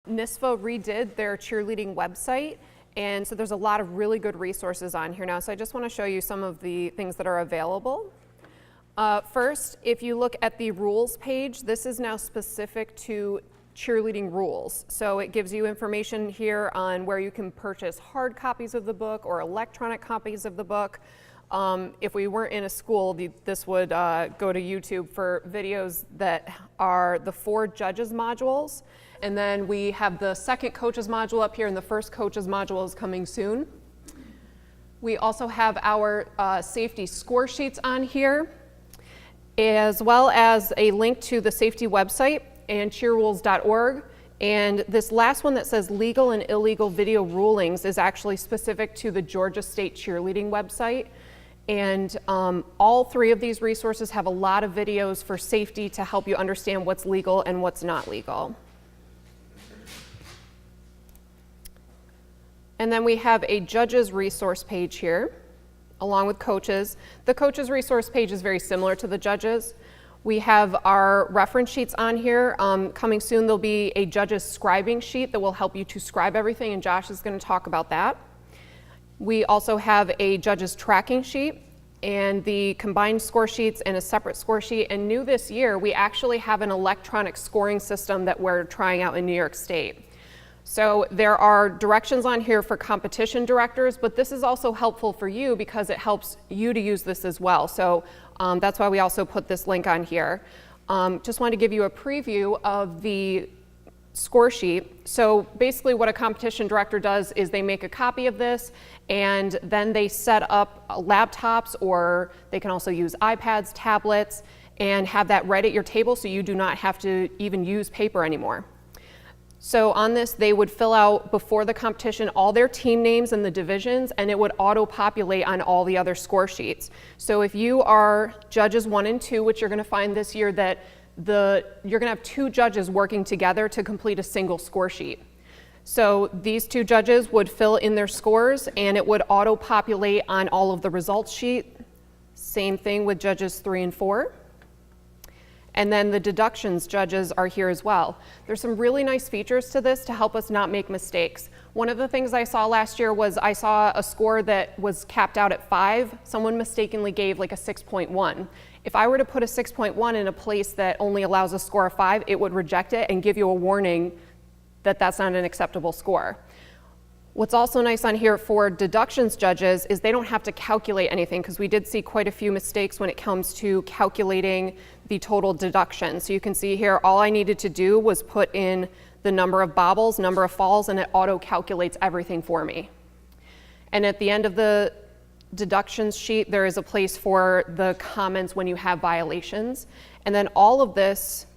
NYSPHSAA redid their cheerleading website, and so there's a lot of really good resources on here now. So I just want to show you some of the things that are available. First, if you look at the rules page, this is now specific to cheerleading rules. So it gives you information here on where you can purchase hard copies of the book or electronic copies of the book. If we weren't in a school, this would go to YouTube for videos that are the 4 judges modules. And then we have the second coaches module up here, and the first coaches module is coming soon. We also have our safety score sheets on here, as well as a link to the safety website and cheerrules.org. And this last one that says legal and illegal video rulings is actually specific to the Georgia State Cheerleading website. And all 3 of these resources have a lot of videos for safety to help you understand what's legal and what's not legal. And then we have a judges resource page here, along with coaches. The coaches resource page is very similar to the judges. We have our reference sheets on here. Coming soon, there'll be a judges scribing sheet that will help you to scribe everything, and Josh is going to talk about that. We also have a judges tracking sheet and the combined score sheets and a separate score sheet. And new this year, we actually have an electronic scoring system that we're trying out in New York State. So there are directions on here for competition directors, but this is also helpful for you because it helps you to use this as well. So that's why we also put this link on here. Just wanted to give you a preview of the score sheet. So basically what a competition director does is they make a copy of this, and then they set up laptops, or they can also use iPads, tablets, and have that right at your table so you do not have to even use paper anymore. So on this, they would fill out before the competition all their team names and the divisions, and it would auto-populate on all the other score sheets. So if you are judges 1 and 2, which you're going to find this year that you're going to have 2 judges working together to complete a single score sheet. So these 2 judges would fill in their scores, and it would auto-populate on all of the results sheet. Same thing with judges 3 and 4. And then the deductions judges are here as well. There's some really nice features to this to help us not make mistakes. One of the things I saw last year was I saw a score that was capped out at 5. Someone mistakenly gave like a 6.1. If I were to put a 6.1 in a place that only allows a score of 5, it would reject it and give you a warning that that's not an acceptable score. What's also nice on here for deductions judges is they don't have to calculate anything, because we did see quite a few mistakes when it comes to calculating the total deduction. So you can see here, all I needed to do was put in the number of bobbles, number of falls, and it auto calculates everything for me. And at the end of the deductions sheet, there is a place for the comments when you have violations. And then all of this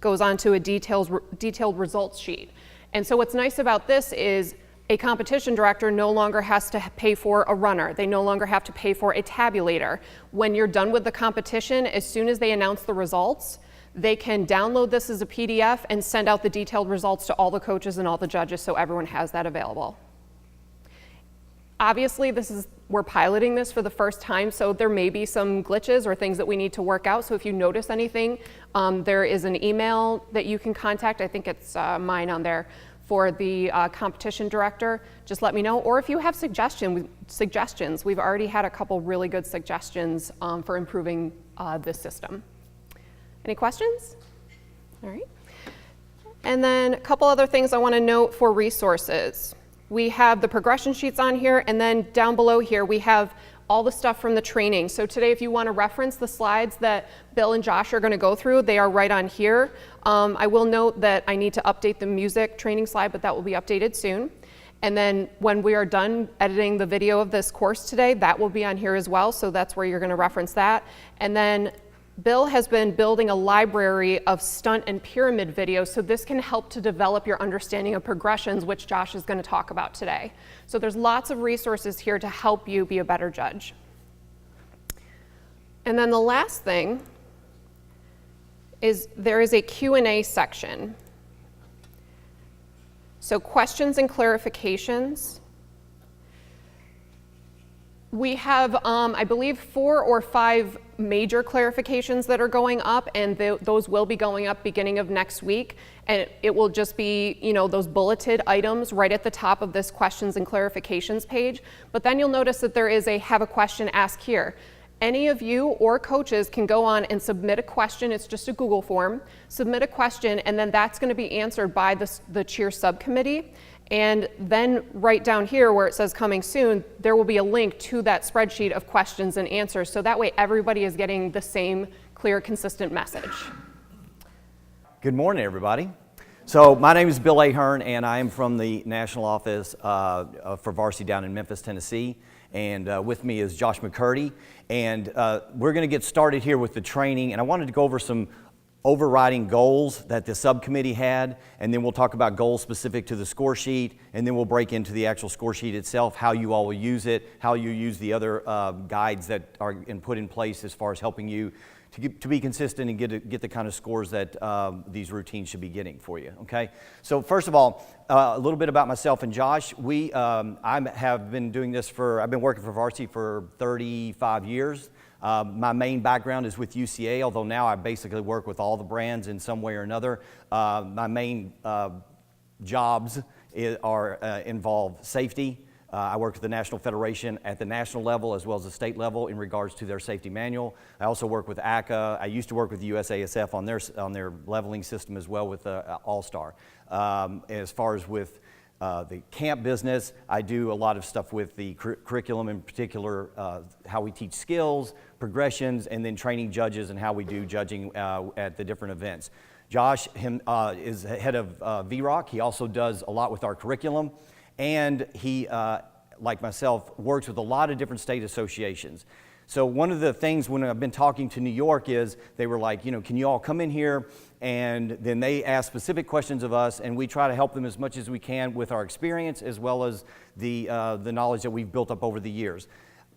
goes onto a detailed results sheet. And so what's nice about this is a competition director no longer has to pay for a runner. They no longer have to pay for a tabulator. When you're done with the competition, as soon as they announce the results, they can download this as a PDF and send out the detailed results to all the coaches and all the judges, so everyone has that available. Obviously, we're piloting this for the first time, so there may be some glitches or things that we need to work out. So if you notice anything, there is an email that you can contact. I think it's mine on there, for the competition director. Just let me know. Or if you have suggestions, we've already had a couple really good suggestions for improving this system. Any questions? All right. And then a couple other things I want to note for resources. We have the progression sheets on here, and then down below here we have all the stuff from the training. So today, if you want to reference the slides that Bill and Josh are going to go through, they are right on here. I will note that I need to update the music training slide, but that will be updated soon. And then when we are done editing the video of this course today, that will be on here as well. So that's where you're going to reference that. And then Bill has been building a library of stunt and pyramid videos, so this can help to develop your understanding of progressions, which Josh is going to talk about today. So there's lots of resources here to help you be a better judge. And then the last thing is there is a Q&A section. So questions and clarifications. We have, I believe, 4 or 5 major clarifications that are going up, and those will be going up beginning of next week. And it will just be, you know, those bulleted items right at the top of this questions and clarifications page. But then you'll notice that there is a have a question, ask here. Any of you or coaches can go on and submit a question. It's just a Google form. Submit a question, and then that's going to be answered by the cheer subcommittee. And then right down here where it says coming soon, there will be a link to that spreadsheet of questions and answers. So that way everybody is getting the same clear, consistent message. Good morning, everybody. So my name is Bill Ahern, and I am from the national office for varsity down in Memphis, Tennessee. And with me is Josh McCurdy. And we're going to get started here with the training. And I wanted to go over some overriding goals that the subcommittee had, and then we'll talk about goals specific to the score sheet, and then we'll break into the actual score sheet itself, how you all will use it, how you use the other guides that are put in place as far as helping you to be consistent and get the kind of scores that these routines should be getting for you, okay? So first of all, a little bit about myself and Josh. I have been doing this I've been working for varsity for 35 years. My main background is with UCA, although now I basically work with all the brands in some way or another. My main jobs involve safety. I work with the National Federation at the national level as well as the state level in regards to their safety manual. I also work with ACA. I used to work with the USASF on their leveling system as well with All-Star. As far as with the camp business, I do a lot of stuff with the curriculum, in particular how we teach skills, progressions, and then training judges and how we do judging at the different events. Josh is head of VROC. He also does a lot with our curriculum, and he, like myself, works with a lot of different state associations. So one of the things when I've been talking to New York is they were like, you know, can you all come in here? And then they ask specific questions of us, and we try to help them as much as we can with our experience as well as the knowledge that we've built up over the years.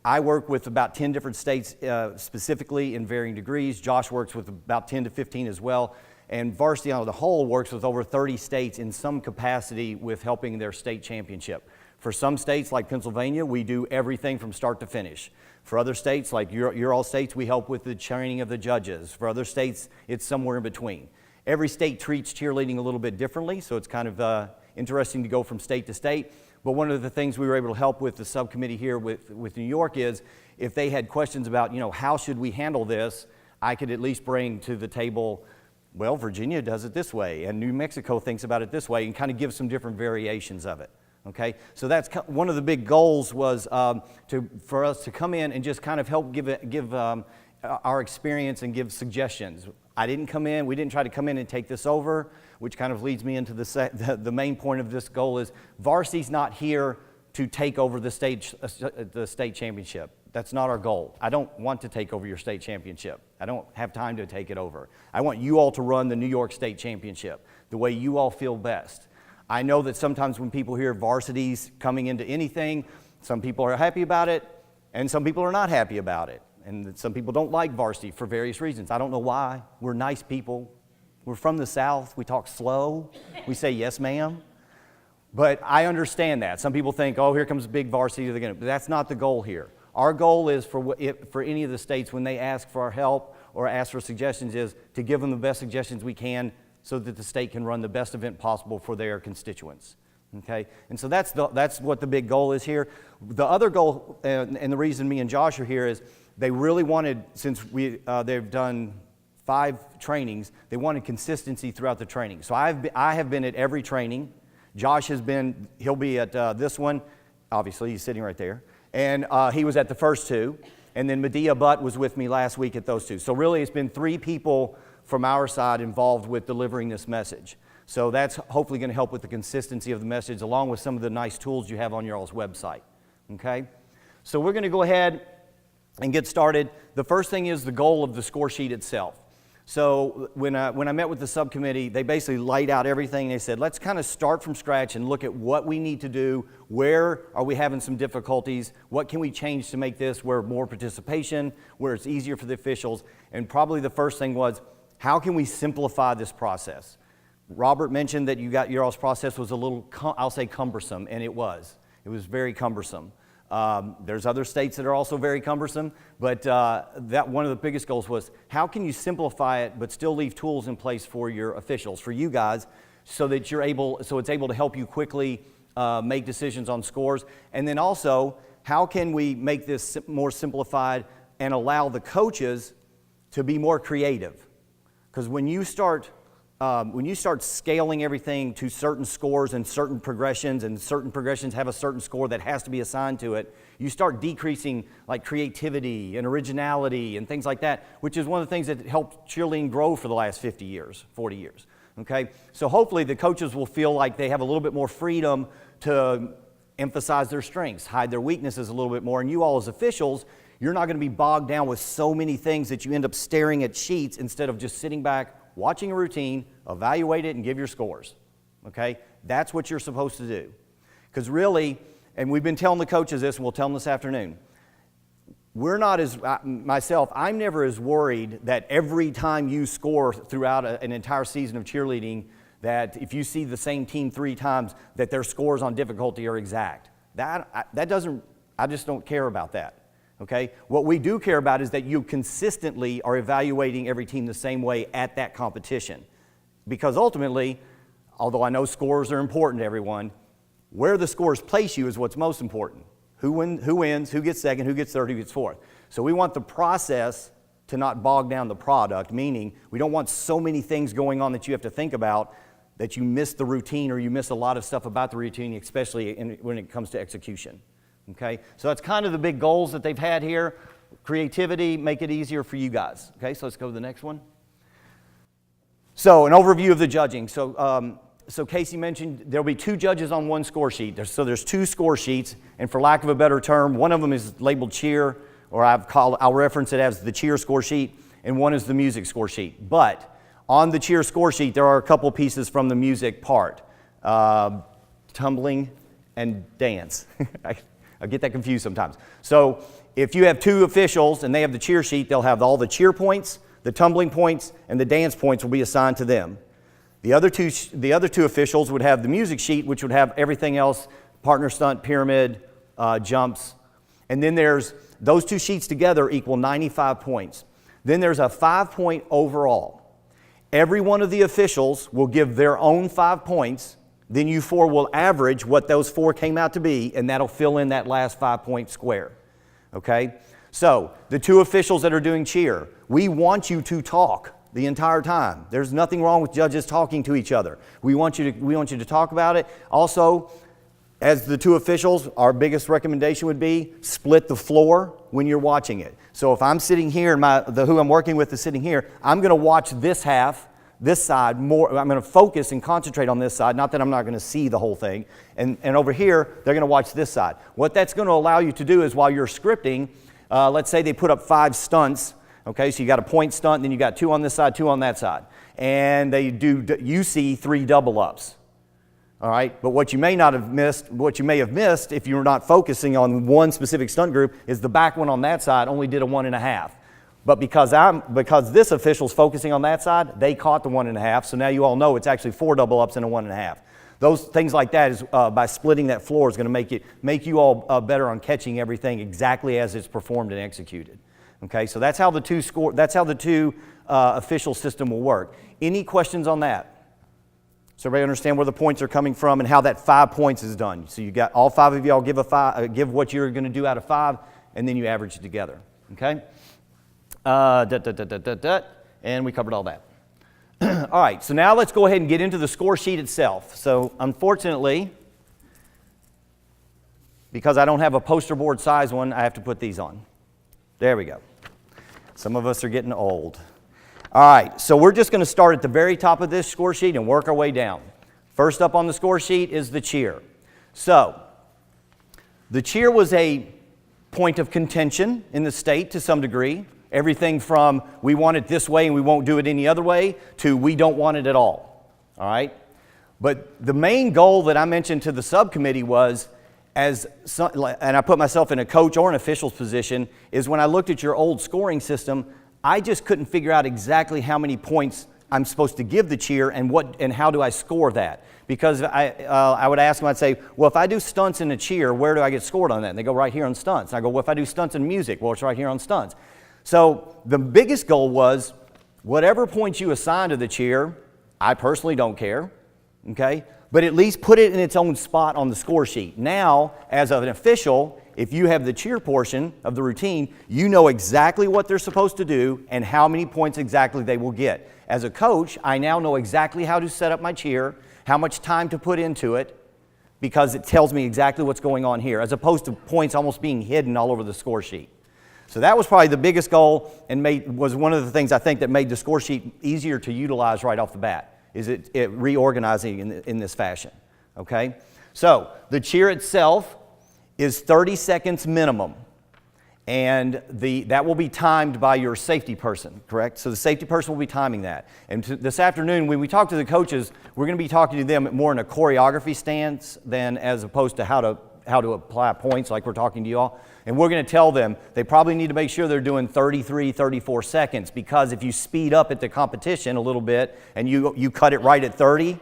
I work with about 10 different states specifically in varying degrees. Josh works with about 10 to 15 as well. And varsity on the whole works with over 30 states in some capacity with helping their state championship. For some states like Pennsylvania, we do everything from start to finish. For other states, like your all states, we help with the training of the judges. For other states, it's somewhere in between. Every state treats cheerleading a little bit differently, so it's kind of interesting to go from state to state. But one of the things we were able to help with the subcommittee here with New York is if they had questions about, you know, how should we handle this, I could at least bring to the table, well, Virginia does it this way, and New Mexico thinks about it this way, and kind of give some different variations of it. Okay, so that's one of the big goals was for us to come in and just kind of help give our experience and give suggestions. We didn't try to come in and take this over, which kind of leads me into the main point of this goal is varsity's not here to take over the state championship. That's not our goal. I don't want to take over your state championship. I don't have time to take it over. I want you all to run the New York State Championship the way you all feel best. I know that sometimes when people hear varsities coming into anything, some people are happy about it, and some people are not happy about it. And some people don't like varsity for various reasons. I don't know why. We're nice people. We're from the South. We talk slow. We say, yes, ma'am. But I understand that. Some people think, oh, here comes big varsity. But that's not the goal here. Our goal is for any of the states when they ask for our help or ask for suggestions is to give them the best suggestions we can so that the state can run the best event possible for their constituents, okay? And so that's what the big goal is here. The other goal, and the reason me and Josh are here is they really wanted, since they've done 5 trainings, they wanted consistency throughout the training. So I have been at every training. Josh he'll be at this one. Obviously, he's sitting right there. And he was at the first 2. And then Medea Butt was with me last week at those 2. So really, it's been 3 people from our side involved with delivering this message. So that's hopefully going to help with the consistency of the message along with some of the nice tools you have on your all's website, okay? So we're going to go ahead and get started. The first thing is the goal of the score sheet itself. So when I met with the subcommittee, they basically laid out everything. They said, let's kind of start from scratch and look at what we need to do. Where are we having some difficulties? What can we change to make this where more participation, where it's easier for the officials? And probably the first thing was, how can we simplify this process? Robert mentioned that your all's process was a little, I'll say cumbersome, and it was. It was very cumbersome. There's other states that are also very cumbersome, but that one of the biggest goals was how can you simplify it but still leave tools in place for your officials, for you guys, so that it's able to help you quickly make decisions on scores. And then also, how can we make this more simplified and allow the coaches to be more creative? Because when you start scaling everything to certain scores and certain progressions have a certain score that has to be assigned to it, you start decreasing like creativity and originality and things like that, which is one of the things that helped cheerleading grow for the last 50 years, 40 years. Okay, so hopefully the coaches will feel like they have a little bit more freedom to emphasize their strengths, hide their weaknesses a little bit more, and you all as officials, you're not going to be bogged down with so many things that you end up staring at sheets instead of just sitting back, watching a routine, evaluate it, and give your scores. Okay? That's what you're supposed to do. Because really, and we've been telling the coaches this, and we'll tell them this afternoon, we're not as, I'm never as worried that every time you score throughout an entire season of cheerleading, that if you see the same team 3 times, that their scores on difficulty are exact. I just don't care about that. Okay? What we do care about is that you consistently are evaluating every team the same way at that competition. Because ultimately, although I know scores are important to everyone, where the scores place you is what's most important. Who wins, who gets second, who gets third, who gets fourth. So we want the process to not bog down the product, meaning we don't want so many things going on that you have to think about that you miss the routine or you miss a lot of stuff about the routine, especially when it comes to execution. Okay, so that's kind of the big goals that they've had here. Creativity, make it easier for you guys. Okay, so let's go to the next one. So an overview of the judging. So Casey mentioned there'll be 2 judges on 1 score sheet. So there's 2 score sheets, and for lack of a better term, one of them is labeled cheer, or I'll reference it as the cheer score sheet, and one is the music score sheet. But on the cheer score sheet, there are a couple pieces from the music part. Tumbling and dance. I get that confused sometimes. So if you have 2 officials and they have the cheer sheet, they'll have all the cheer points, the tumbling points, and the dance points will be assigned to them. The other two officials would have the music sheet, which would have everything else, partner stunt, pyramid, jumps. And then there's those 2 sheets together equal 95 points. Then there's a 5-point overall. Every one of the officials will give their own 5 points. Then you 4 will average what those 4 came out to be, and that'll fill in that last 5-point square. Okay? So, the 2 officials that are doing cheer, we want you to talk the entire time. There's nothing wrong with judges talking to each other. We want you to talk about it. Also, as the 2 officials, our biggest recommendation would be split the floor when you're watching it. So if I'm sitting here and who I'm working with is sitting here, I'm going to watch this half, this side more. I'm going to focus and concentrate on this side, not that I'm not going to see the whole thing. And over here, they're going to watch this side. What that's going to allow you to do is while you're scripting, let's say they put up 5 stunts. Okay, so you got a point stunt, and then you got 2 on this side, 2 on that side. And you see 3 double ups. All right, but what you may have missed if you're not focusing on one specific stunt group is the back one on that side only did a 1.5. But because this official's focusing on that side, they caught the 1.5. So now you all know it's actually 4 double ups and a 1.5. Those things like that is by splitting that floor is going to make you all better on catching everything exactly as it's performed and executed. Okay, so that's how the two official system will work. Any questions on that? So everybody understand where the points are coming from and how that 5 points is done. So you got all 5 of y'all give what you're going to do out of 5, and then you average it together. Okay. And we covered all that. All right. So now let's go ahead and get into the score sheet itself. So unfortunately, because I don't have a poster board size one, I have to put these on. There we go. Some of us are getting old. All right, so we're just going to start at the very top of this score sheet and work our way down. First up on the score sheet is the cheer. So, the cheer was a point of contention in the state to some degree. Everything from we want it this way and we won't do it any other way to we don't want it at all. All right? But the main goal that I mentioned to the subcommittee was, and I put myself in a coach or an official's position, is when I looked at your old scoring system, I just couldn't figure out exactly how many points I'm supposed to give the cheer and how do I score that? Because I would ask them, I'd say, well, if I do stunts in a cheer, where do I get scored on that? And they go, right here on stunts. And I go, well, if I do stunts in music, well, it's right here on stunts. So the biggest goal was whatever points you assign to the cheer, I personally don't care, okay? But at least put it in its own spot on the score sheet. Now, as an official, if you have the cheer portion of the routine, you know exactly what they're supposed to do and how many points exactly they will get. As a coach, I now know exactly how to set up my cheer, how much time to put into it, because it tells me exactly what's going on here, as opposed to points almost being hidden all over the score sheet. So that was probably the biggest goal and was one of the things I think that made the score sheet easier to utilize right off the bat, is it reorganizing in this fashion, okay? So the cheer itself is 30 seconds minimum, and that will be timed by your safety person, correct? So the safety person will be timing that. And this afternoon, when we talk to the coaches, we're going to be talking to them more in a choreography stance than as opposed to how to apply points like we're talking to you all. And we're going to tell them they probably need to make sure they're doing 33, 34 seconds, because if you speed up at the competition a little bit and you cut it right at 30,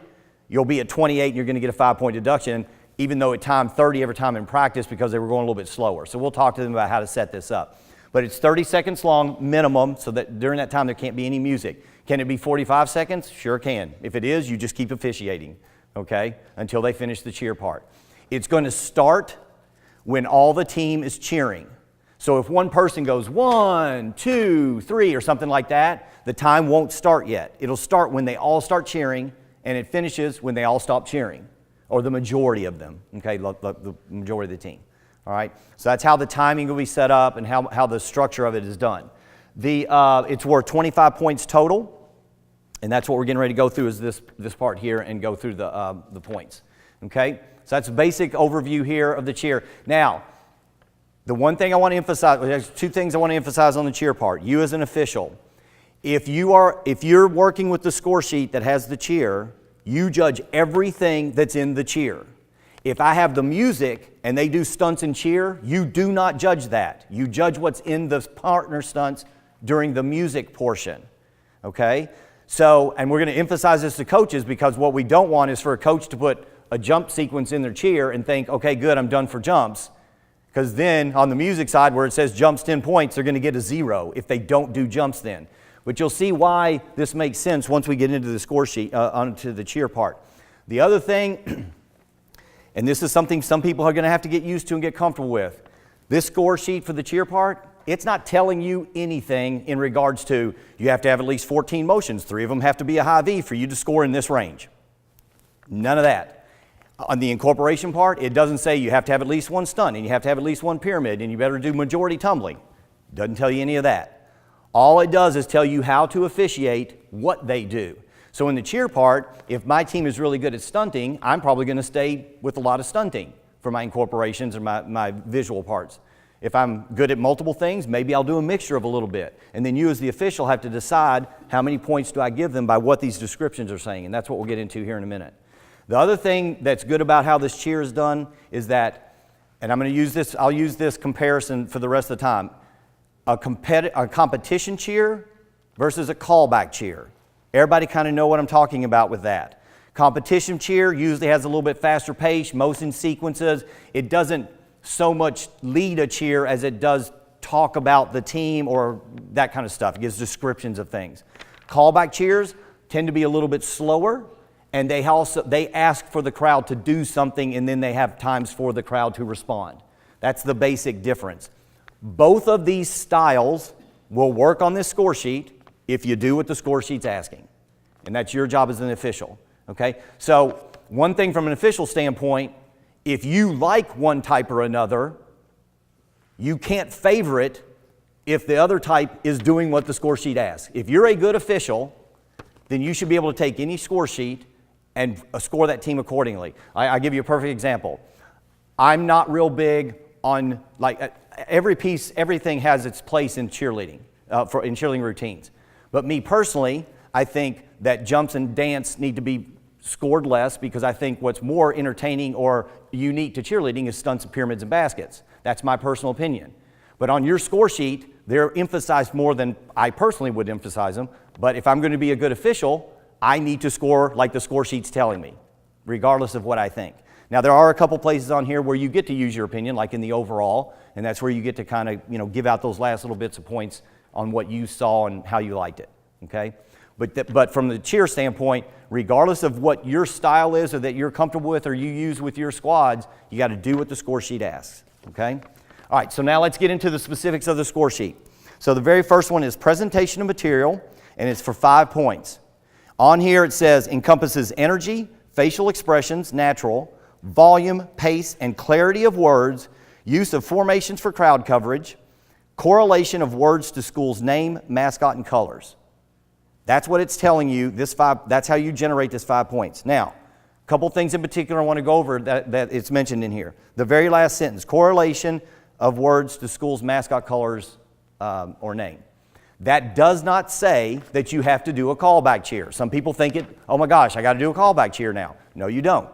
you'll be at 28 and you're going to get a 5-point deduction, even though it timed 30 every time in practice because they were going a little bit slower. So we'll talk to them about how to set this up. But it's 30 seconds long minimum, so that during that time there can't be any music. Can it be 45 seconds? Sure can. If it is, you just keep officiating, okay, until they finish the cheer part. It's going to start when all the team is cheering. So if one person goes 1, 2, 3 or something like that, the time won't start yet. It'll start when they all start cheering, and it finishes when they all stop cheering, or the majority of them, okay, the majority of the team. All right, so that's how the timing will be set up and how the structure of it is done. It's worth 25 points total, and that's what we're getting ready to go through is this part here and go through the points, okay? So that's a basic overview here of the cheer. Now, the one thing I want to emphasize, there's two things I want to emphasize on the cheer part. You as an official, if you're working with the score sheet that has the cheer, you judge everything that's in the cheer. If I have the music and they do stunts and cheer, you do not judge that. You judge what's in the partner stunts during the music portion, okay? So, and we're going to emphasize this to coaches, because what we don't want is for a coach to put a jump sequence in their cheer and think, okay, good, I'm done for jumps. Because then on the music side where it says jumps 10 points, they're going to get a 0 if they don't do jumps then. But you'll see why this makes sense once we get into the score sheet, onto the cheer part. The other thing, and this is something some people are going to have to get used to and get comfortable with, this score sheet for the cheer part, it's not telling you anything in regards to you have to have at least 14 motions. 3 of them have to be a high V for you to score in this range. None of that. On the incorporation part, it doesn't say you have to have at least 1 stunt and you have to have at least 1 pyramid and you better do majority tumbling. Doesn't tell you any of that. All it does is tell you how to officiate what they do. So in the cheer part, if my team is really good at stunting, I'm probably going to stay with a lot of stunting for my incorporations or my visual parts. If I'm good at multiple things, maybe I'll do a mixture of a little bit. And then you as the official have to decide how many points do I give them by what these descriptions are saying. And that's what we'll get into here in a minute. The other thing that's good about how this cheer is done is that, and I'll use this comparison for the rest of the time, a competition cheer versus a callback cheer. Everybody kind of know what I'm talking about with that. Competition cheer usually has a little bit faster pace, motion sequences. It doesn't so much lead a cheer as it does talk about the team or that kind of stuff. It gives descriptions of things. Callback cheers tend to be a little bit slower, and they ask for the crowd to do something, and then they have times for the crowd to respond. That's the basic difference. Both of these styles will work on this score sheet if you do what the score sheet's asking. And that's your job as an official, okay? So one thing from an official standpoint, if you like one type or another, you can't favor it if the other type is doing what the score sheet asks. If you're a good official, then you should be able to take any score sheet and score that team accordingly. I'll give you a perfect example. I'm not real big on, like, everything has its place in cheerleading, in cheerleading routines. But me personally, I think that jumps and dance need to be scored less, because I think what's more entertaining or unique to cheerleading is stunts and pyramids and baskets. That's my personal opinion. But on your score sheet, they're emphasized more than I personally would emphasize them, But if I'm going to be a good official, I need to score like the score sheet's telling me, regardless of what I think. Now, there are a couple places on here where you get to use your opinion, like in the overall, and that's where you get to kind of, give out those last little bits of points on what you saw and how you liked it, okay? But from the cheer standpoint, regardless of what your style is or that you're comfortable with or you use with your squads, you got to do what the score sheet asks, okay? All right, so now let's get into the specifics of the score sheet. So the very first one is presentation of material, and it's for 5 points. On here it says encompasses energy, facial expressions, natural, volume, pace, and clarity of words, use of formations for crowd coverage, correlation of words to school's name, mascot, and colors. That's what it's telling you. That's how you generate this 5 points. Now, a couple things in particular I want to go over that it's mentioned in here. The very last sentence, correlation of words to school's mascot, colors, or name. That does not say that you have to do a callback cheer. Some people think oh my gosh, I got to do a callback cheer now. No, you don't.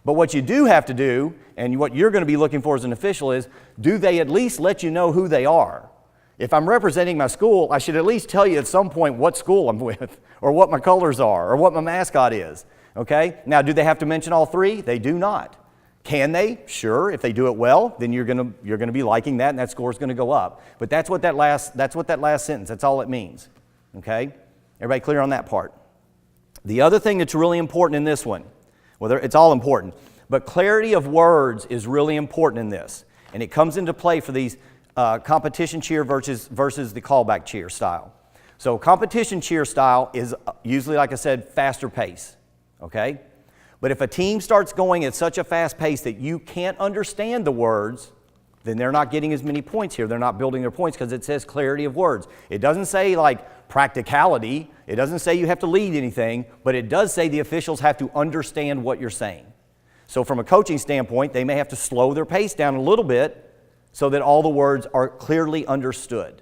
But what you do have to do, and what you're going to be looking for as an official is, do they at least let you know who they are? If I'm representing my school, I should at least tell you at some point what school I'm with, or what my colors are, or what my mascot is, okay? Now, do they have to mention all 3? They do not. Can they? Sure. If they do it well, then you're going to be liking that, and that score is going to go up. But that's what that last sentence, that's all it means, okay? Everybody clear on that part? The other thing that's really important in this one, well, it's all important, but clarity of words is really important in this. And it comes into play for these competition cheer versus the callback cheer style. So competition cheer style is usually, like I said, faster pace, okay? But if a team starts going at such a fast pace that you can't understand the words, then they're not getting as many points here. They're not building their points because it says clarity of words. It doesn't say like practicality. It doesn't say you have to lead anything, but it does say the officials have to understand what you're saying. So from a coaching standpoint, they may have to slow their pace down a little bit so that all the words are clearly understood.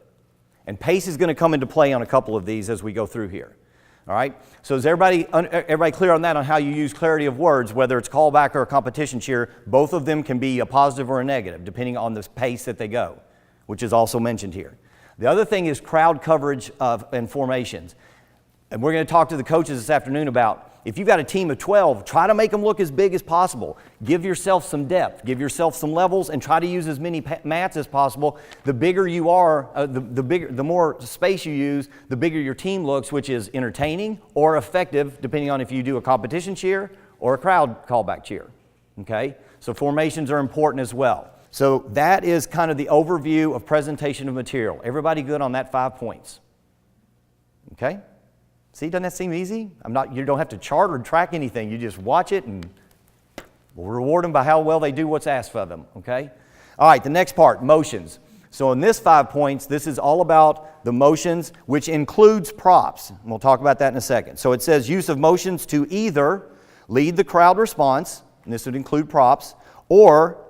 And pace is going to come into play on a couple of these as we go through here. All right? So is everybody clear on that, on how you use clarity of words, whether it's callback or a competition cheer? Both of them can be a positive or a negative, depending on the pace that they go, which is also mentioned here. The other thing is crowd coverage and formations. And we're going to talk to the coaches this afternoon about, if you've got a team of 12, try to make them look as big as possible. Give yourself some depth. Give yourself some levels and try to use as many mats as possible. The bigger you are, the more space you use, the bigger your team looks, which is entertaining or effective, depending on if you do a competition cheer or a crowd callback cheer. Okay? So formations are important as well. So that is kind of the overview of presentation of material. Everybody good on that 5 points? Okay? See, doesn't that seem easy? You don't have to chart or track anything. You just watch it and we'll reward them by how well they do what's asked of them, okay? All right, the next part, motions. So in this 5 points, this is all about the motions, which includes props. And we'll talk about that in a second. So it says use of motions to either lead the crowd response, and this would include props, or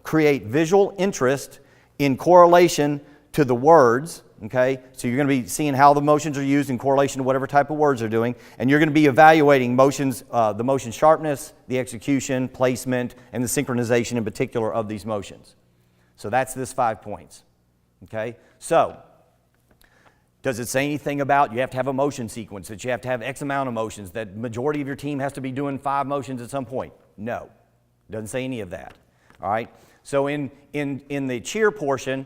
create visual interest in correlation to the words. Okay, so you're going to be seeing how the motions are used in correlation to whatever type of words they're doing, and you're going to be evaluating motions, the motion sharpness, the execution, placement, and the synchronization in particular of these motions. So that's this 5 points. Okay, so does it say anything about you have to have a motion sequence, that you have to have X amount of motions, that majority of your team has to be doing 5 motions at some point? No, it doesn't say any of that. All right, so in the cheer portion,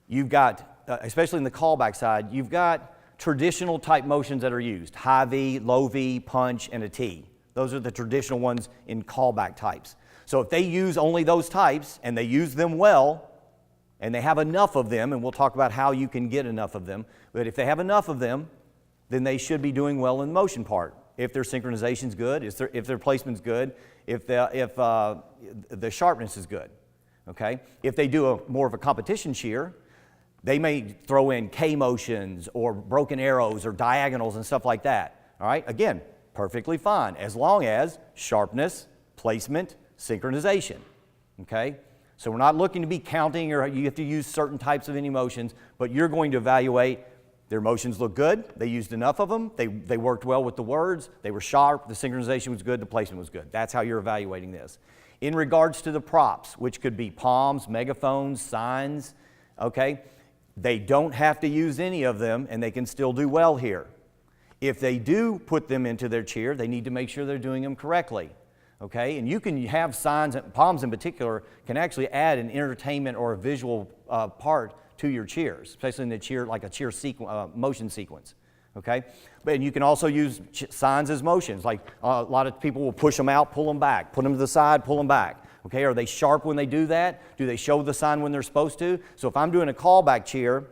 you've got especially in the callback side, you've got traditional type motions that are used. High V, low V, punch, and a T. Those are the traditional ones in callback types. So if they use only those types, and they use them well, and they have enough of them, and we'll talk about how you can get enough of them, but if they have enough of them, then they should be doing well in the motion part. If their synchronization's good, if their placement's good, if the sharpness is good. Okay? If they do more of a competition cheer, they may throw in K motions or broken arrows or diagonals and stuff like that. All right? Again, perfectly fine as long as sharpness, placement, synchronization. Okay? So we're not looking to be counting or you have to use certain types of any motions, but you're going to evaluate their motions look good, they used enough of them, they worked well with the words, they were sharp, the synchronization was good, the placement was good. That's how you're evaluating this. In regards to the props, which could be palms, megaphones, signs, okay? They don't have to use any of them, and they can still do well here. If they do put them into their cheer, they need to make sure they're doing them correctly. Okay, and you can have signs, palms in particular, can actually add an entertainment or a visual part to your cheers, especially in the cheer, like a cheer motion sequence. Okay, but you can also use signs as motions, like a lot of people will push them out, pull them back, put them to the side, pull them back. Okay, are they sharp when they do that? Do they show the sign when they're supposed to? So if I'm doing a callback cheer,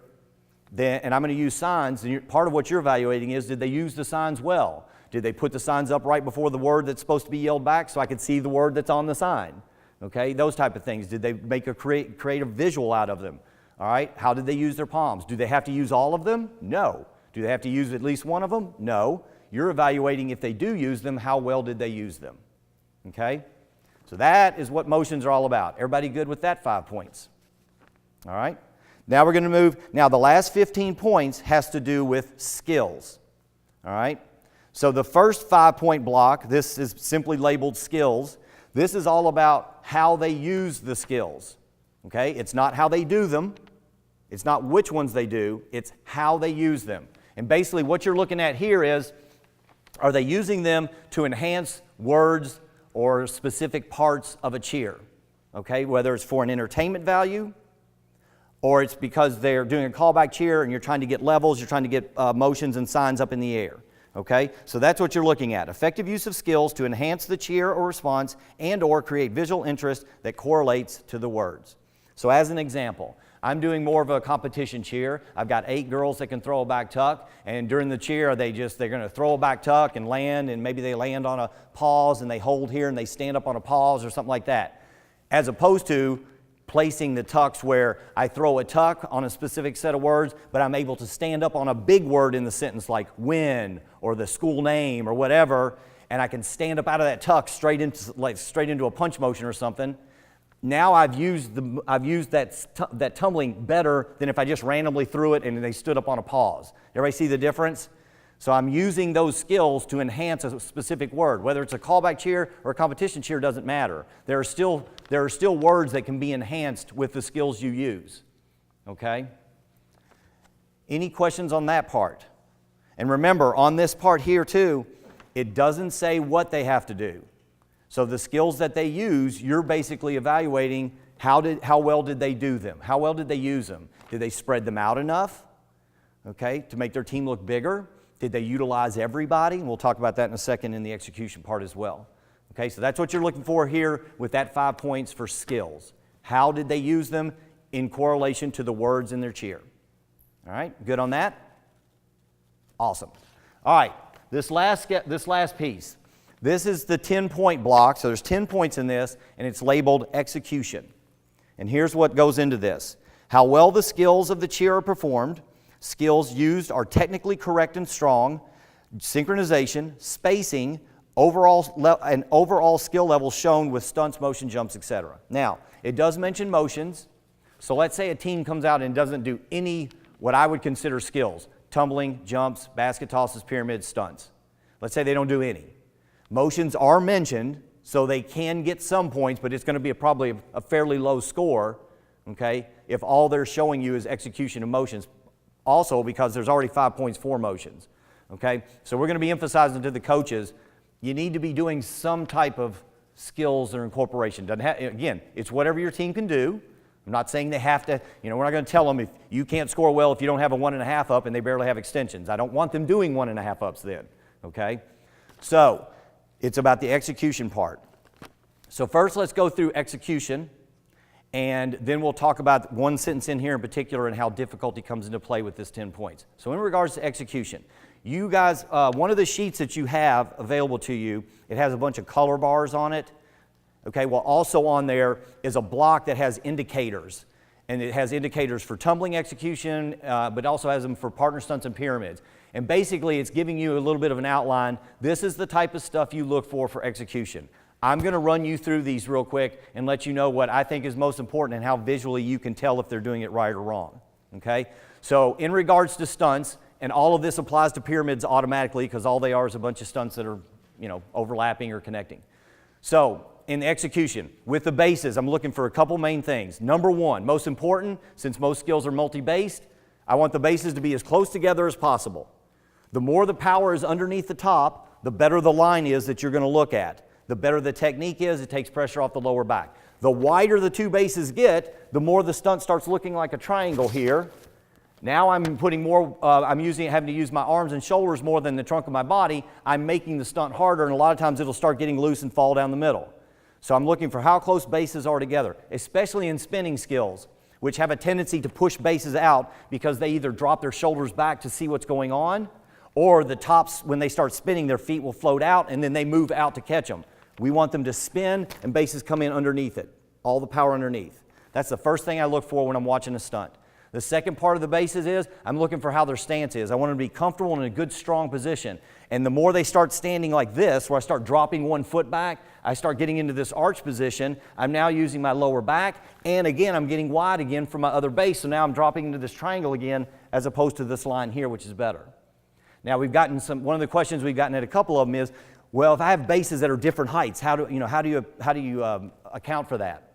then, and I'm going to use signs, and part of what you're evaluating is, did they use the signs well? Did they put the signs up right before the word that's supposed to be yelled back so I could see the word that's on the sign? Okay, those type of things. Did they make a creative visual out of them? All right, how did they use their palms? Do they have to use all of them? No. Do they have to use at least one of them? No. You're evaluating if they do use them, how well did they use them? Okay, so that is what motions are all about. Everybody good with that 5 points? All right, now we're going to move. Now the last 15 points has to do with skills. All right. So the first 5-point block, this is simply labeled skills. This is all about how they use the skills. Okay? It's not how they do them. It's not which ones they do. It's how they use them. And basically what you're looking at here is, are they using them to enhance words or specific parts of a cheer? Okay? Whether it's for an entertainment value, or it's because they're doing a callback cheer and you're trying to get levels, you're trying to get motions and signs up in the air. Okay, so that's what you're looking at. Effective use of skills to enhance the cheer or response and or create visual interest that correlates to the words. So as an example, I'm doing more of a competition cheer. I've got 8 girls that can throw a back tuck, and during the cheer they're going to throw a back tuck and land, and maybe they land on a pause and they hold here and they stand up on a pause or something like that. As opposed to placing the tucks where I throw a tuck on a specific set of words, but I'm able to stand up on a big word in the sentence like win or the school name or whatever, and I can stand up out of that tuck straight into a punch motion or something. Now I've used that tumbling better than if I just randomly threw it and they stood up on a pause. Everybody see the difference? So I'm using those skills to enhance a specific word. Whether it's a callback cheer or a competition cheer doesn't matter. There are still words that can be enhanced with the skills you use. Okay? Any questions on that part? And remember, on this part here too, it doesn't say what they have to do. So the skills that they use, you're basically evaluating how well did they do them? How well did they use them? Did they spread them out enough? Okay, to make their team look bigger? Did they utilize everybody? We'll talk about that in a second in the execution part as well. Okay, so that's what you're looking for here with that 5 points for skills. How did they use them in correlation to the words in their cheer? All right, good on that? Awesome. All right, this last piece. This is the 10-point block. So there's 10 points in this, and it's labeled execution. And here's what goes into this. How well the skills of the cheer are performed. Skills used are technically correct and strong, synchronization, spacing, overall skill level shown with stunts, motion, jumps, etc. Now, it does mention motions, so let's say a team comes out and doesn't do any what I would consider skills, tumbling, jumps, basket tosses, pyramids, stunts. Let's say they don't do any. Motions are mentioned, so they can get some points, but it's going to be probably a fairly low score, okay, if all they're showing you is execution of motions. Also, because there's already 5 points for motions, okay? So we're going to be emphasizing to the coaches, you need to be doing some type of skills or incorporation. Again, it's whatever your team can do. I'm not saying they have to, we're not going to tell them if you can't score well if you don't have a 1.5 up and they barely have extensions. I don't want them doing 1.5 ups then, okay? So it's about the execution part. So first let's go through execution, and then we'll talk about one sentence in here in particular and how difficulty comes into play with this 10 points. So in regards to execution, you guys, one of the sheets that you have available to you, it has a bunch of color bars on it. Okay, well also on there is a block that has indicators. And it has indicators for tumbling execution, but also has them for partner stunts and pyramids. And basically it's giving you a little bit of an outline. This is the type of stuff you look for execution. I'm going to run you through these real quick and let you know what I think is most important and how visually you can tell if they're doing it right or wrong. Okay? So in regards to stunts, and all of this applies to pyramids automatically because all they are is a bunch of stunts that are, overlapping or connecting. So in the execution, with the bases, I'm looking for a couple main things. Number one, most important, since most skills are multi-based, I want the bases to be as close together as possible. The more the power is underneath the top, the better the line is that you're going to look at. The better the technique is, it takes pressure off the lower back. The wider the two bases get, the more the stunt starts looking like a triangle here. Now I'm putting more, having to use my arms and shoulders more than the trunk of my body. I'm making the stunt harder, and a lot of times it'll start getting loose and fall down the middle. So I'm looking for how close bases are together, especially in spinning skills, which have a tendency to push bases out because they either drop their shoulders back to see what's going on, or the tops, when they start spinning, their feet will float out and then they move out to catch them. We want them to spin and bases come in underneath it, all the power underneath. That's the first thing I look for when I'm watching a stunt. The second part of the bases is I'm looking for how their stance is. I want them to be comfortable in a good, strong position. And the more they start standing like this, where I start dropping one foot back, I start getting into this arch position. I'm now using my lower back, and again, I'm getting wide again from my other base. So now I'm dropping into this triangle again, as opposed to this line here, which is better. Now we've gotten one of the questions we've gotten at a couple of them is, well, if I have bases that are different heights, how do you account for that?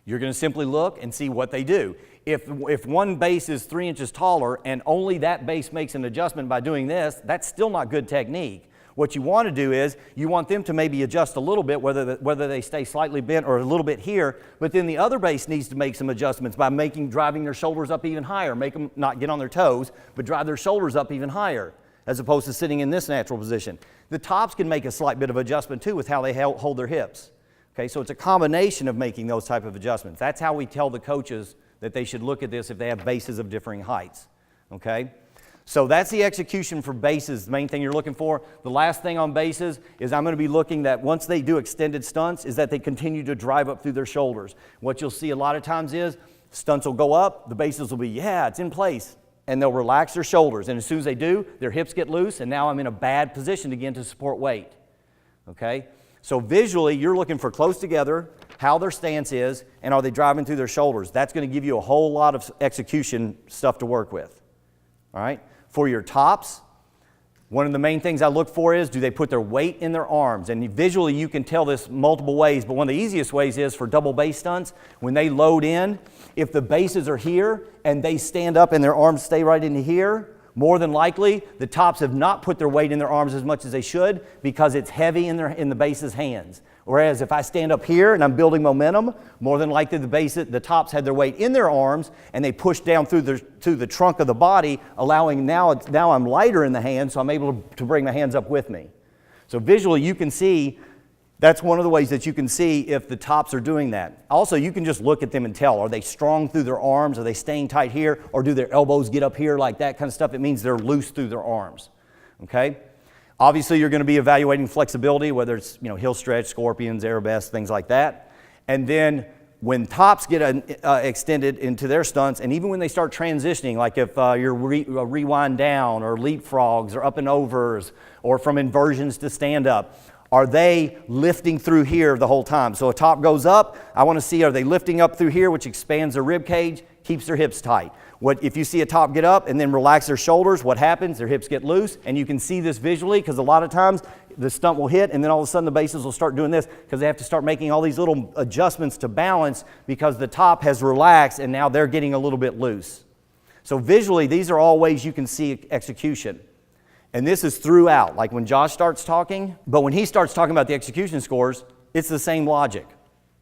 You're going to simply look and see what they do. If one base is 3 inches taller and only that base makes an adjustment by doing this, that's still not good technique. What you want to do is you want them to maybe adjust a little bit, whether they stay slightly bent or a little bit here, but then the other base needs to make some adjustments by driving their shoulders up even higher, make them not get on their toes, but drive their shoulders up even higher, as opposed to sitting in this natural position. The tops can make a slight bit of adjustment too with how they hold their hips. Okay, so it's a combination of making those type of adjustments. That's how we tell the coaches that they should look at this if they have bases of differing heights. Okay, so that's the execution for bases, the main thing you're looking for. The last thing on bases is I'm going to be looking that once they do extended stunts is that they continue to drive up through their shoulders. What you'll see a lot of times is stunts will go up, the bases will be, yeah, it's in place, and they'll relax their shoulders. And as soon as they do, their hips get loose, and now I'm in a bad position again to support weight. Okay? So visually, you're looking for close together, how their stance is, and are they driving through their shoulders. That's going to give you a whole lot of execution stuff to work with. All right? For your tops, one of the main things I look for is, do they put their weight in their arms? And visually, you can tell this multiple ways, but one of the easiest ways is for double base stunts, when they load in, if the bases are here and they stand up and their arms stay right into here, more than likely, the tops have not put their weight in their arms as much as they should because it's heavy in the base's hands. Whereas if I stand up here and I'm building momentum, more than likely the tops had their weight in their arms and they pushed down through the trunk of the body, allowing now I'm lighter in the hands, so I'm able to bring my hands up with me. So visually you can see, that's one of the ways that you can see if the tops are doing that. Also, you can just look at them and tell, are they strong through their arms? Are they staying tight here? Or do their elbows get up here like that kind of stuff? It means they're loose through their arms. Okay? Obviously, you're going to be evaluating flexibility, whether it's heel stretch, scorpions, arabesque, things like that. And then when tops get extended into their stunts, and even when they start transitioning, like if you're rewind down or leapfrogs or up and overs or from inversions to stand up, are they lifting through here the whole time? So a top goes up, I want to see, are they lifting up through here, which expands their rib cage, keeps their hips tight. If you see a top get up and then relax their shoulders, what happens? Their hips get loose, and you can see this visually because a lot of times the stunt will hit and then all of a sudden the bases will start doing this because they have to start making all these little adjustments to balance because the top has relaxed and now they're getting a little bit loose. So visually, these are all ways you can see execution. And this is throughout, like when Josh starts talking, but when he starts talking about the execution scores, it's the same logic.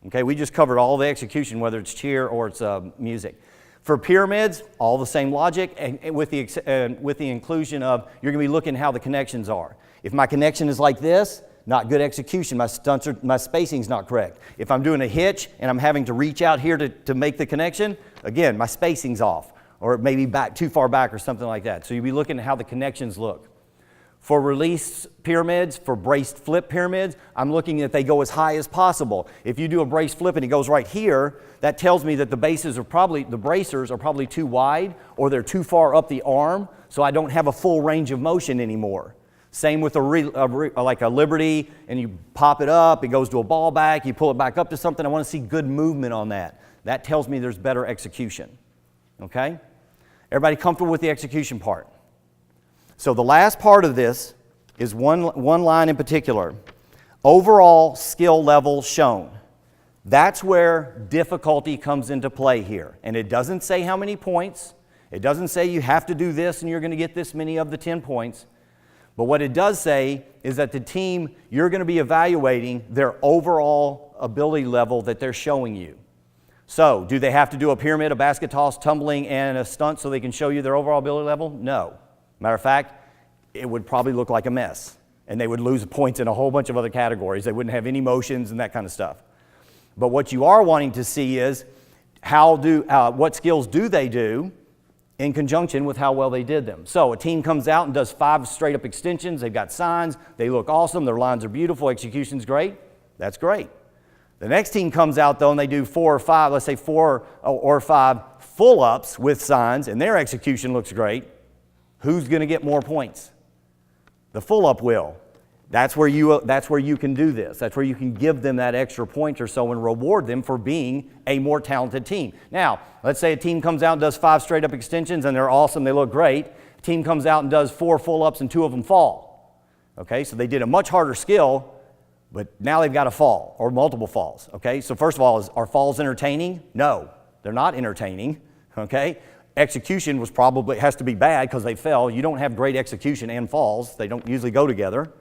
Okay, we just covered all the execution, whether it's cheer or it's music. For pyramids, all the same logic, and with the inclusion of you're going to be looking how the connections are. If my connection is like this, not good execution. My spacing's not correct. If I'm doing a hitch and I'm having to reach out here to make the connection, again, my spacing's off, or it may be back too far back or something like that. So you'll be looking at how the connections look. For release pyramids, for braced flip pyramids, I'm looking that they go as high as possible. If you do a braced flip and it goes right here, that tells me that the bracers are probably too wide or they're too far up the arm, so I don't have a full range of motion anymore. Same with like a Liberty, and you pop it up, it goes to a ball back, you pull it back up to something. I want to see good movement on that. That tells me there's better execution. Okay? Everybody comfortable with the execution part? So the last part of this is one line in particular. Overall skill level shown. That's where difficulty comes into play here. And it doesn't say how many points. It doesn't say you have to do this and you're going to get this many of the 10 points. But what it does say is that the team, you're going to be evaluating their overall ability level that they're showing you. So, do they have to do a pyramid, a basket toss, tumbling, and a stunt so they can show you their overall ability level? No. Matter of fact, it would probably look like a mess. And they would lose points in a whole bunch of other categories. They wouldn't have any motions and that kind of stuff. But what you are wanting to see is what skills do they do in conjunction with how well they did them. So a team comes out and does 5 straight up extensions. They've got signs. They look awesome. Their lines are beautiful. Execution's great. That's great. The next team comes out, though, and they do 4 or 5, let's say 4 or 5 full-ups with signs, and their execution looks great. Who's going to get more points? The full-up will. That's where you can do this. That's where you can give them that extra point or so and reward them for being a more talented team. Now, let's say a team comes out and does 5 straight up extensions and they're awesome, they look great. A team comes out and does 4 full-ups and 2 of them fall. Okay, so they did a much harder skill, but now they've got a fall or multiple falls. Okay, so first of all, are falls entertaining? No, they're not entertaining. Okay, execution has to be bad because they fell. You don't have great execution and falls. They don't usually go together.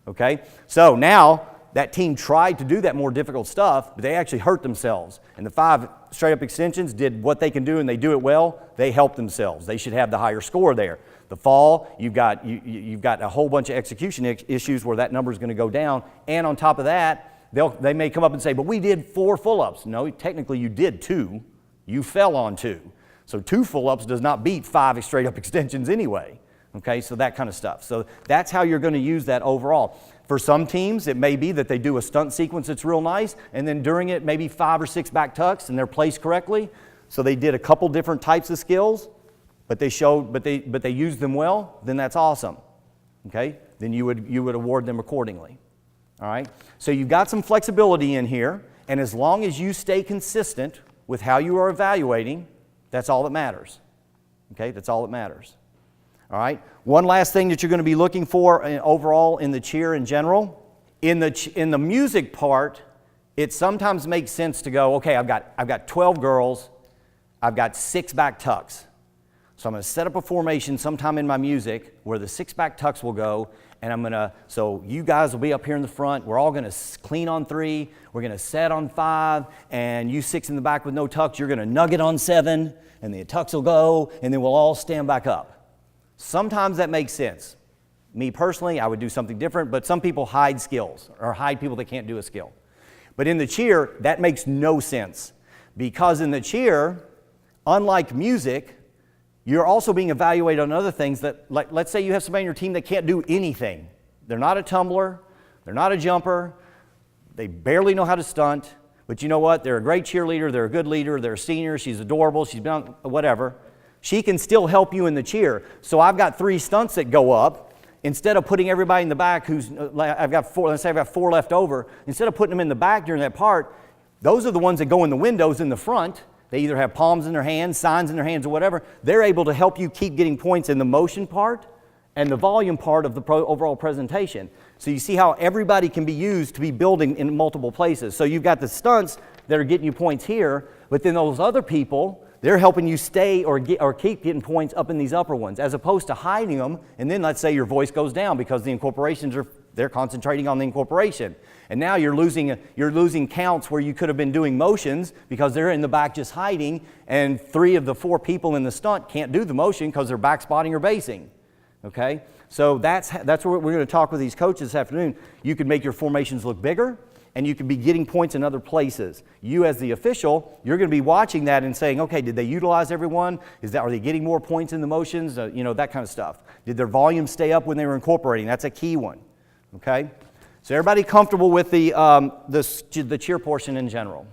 Okay, so now that team tried to do that more difficult stuff, but they actually hurt themselves. And the 5 straight up extensions did what they can do, and they do it well. They help themselves. They should have the higher score there. The fall, you've got a whole bunch of execution issues where that number is going to go down. And on top of that, they may come up and say, "But we did 4 full-ups." No, technically you did 2. You fell on 2. So 2 full-ups does not beat 5 straight up extensions anyway. Okay, so that kind of stuff. So that's how you're going to use that overall. For some teams, it may be that they do a stunt sequence that's real nice, and then during it, maybe 5 or 6 back tucks, and they're placed correctly. So they did a couple different types of skills, but they used them well. Then that's awesome. Okay, then you would award them accordingly. All right. So you've got some flexibility in here, and as long as you stay consistent with how you are evaluating, that's all that matters. Okay, that's all that matters. All right. One last thing that you're going to be looking for overall in the cheer in general, in the music part, it sometimes makes sense to go, okay, I've got 12 girls, I've got 6 back tucks. So I'm going to set up a formation sometime in my music where the 6 back tucks will go, and so you guys will be up here in the front. We're all going to clean on 3. We're going to set on 5, and you 6 in the back with no tucks, you're going to nugget on 7, and the tucks will go, and then we'll all stand back up. Sometimes that makes sense. Me personally, I would do something different, but some people hide skills or hide people that can't do a skill. But in the cheer, that makes no sense because in the cheer, unlike music, you're also being evaluated on other things that, like, let's say you have somebody on your team that can't do anything. They're not a tumbler, they're not a jumper, they barely know how to stunt, but you know what? They're a great cheerleader, they're a good leader, they're a senior, she's adorable, she's been on whatever. She can still help you in the cheer. So I've got 3 stunts that go up. Instead of putting everybody in the back I've got 4, let's say I've got 4 left over, instead of putting them in the back during that part, those are the ones that go in the windows in the front. They either have palms in their hands, signs in their hands, or whatever. They're able to help you keep getting points in the motion part and the volume part of the overall presentation. So you see how everybody can be used to be building in multiple places. So you've got the stunts that are getting you points here, but then those other people, they're helping you stay or keep getting points up in these upper ones, as opposed to hiding them, and then let's say your voice goes down because the incorporations they're concentrating on the incorporation. And now you're losing counts where you could have been doing motions because they're in the back just hiding, and 3 of the 4 people in the stunt can't do the motion because they're back spotting or basing. Okay? So that's what we're going to talk with these coaches this afternoon. You can make your formations look bigger, and you could be getting points in other places. You as the official, you're going to be watching that and saying, okay, did they utilize everyone? Are they getting more points in the motions? That kind of stuff. Did their volume stay up when they were incorporating? That's a key one. Okay? So everybody comfortable with the cheer portion in general?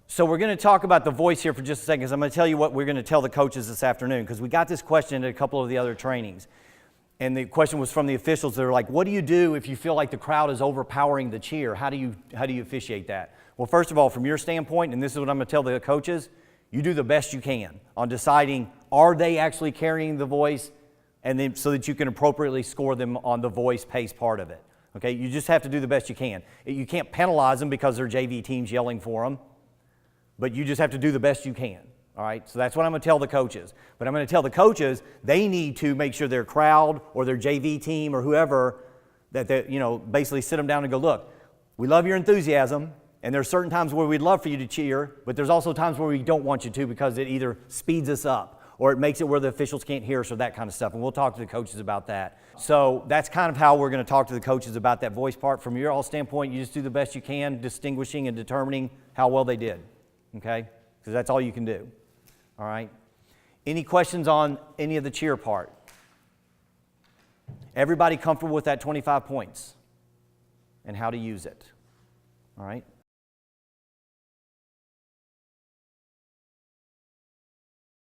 So we're going to talk about the voice here for just a second, because I'm going to tell you what we're going to tell the coaches this afternoon, because we got this question at a couple of the other trainings. And the question was from the officials. They're like, what do you do if you feel like the crowd is overpowering the cheer? How do you officiate that? Well, first of all, from your standpoint, and this is what I'm going to tell the coaches, you do the best you can on deciding, are they actually carrying the voice, and then so that you can appropriately score them on the voice pace part of it. Okay, you just have to do the best you can. You can't penalize them because they're JV teams yelling for them, but you just have to do the best you can. All right, so that's what I'm going to tell the coaches. But I'm going to tell the coaches they need to make sure their crowd or their JV team or whoever that they, basically sit them down and go, look, we love your enthusiasm, and there's certain times where we'd love for you to cheer, but there's also times where we don't want you to because it either speeds us up or it makes it where the officials can't hear us or that kind of stuff. And we'll talk to the coaches about that. So that's kind of how we're going to talk to the coaches about that voice part. From your all standpoint, you just do the best you can, distinguishing and determining how well they did, okay? Because that's all you can do. All right. Any questions on any of the cheer part? Everybody comfortable with that 25 points and how to use it? All right.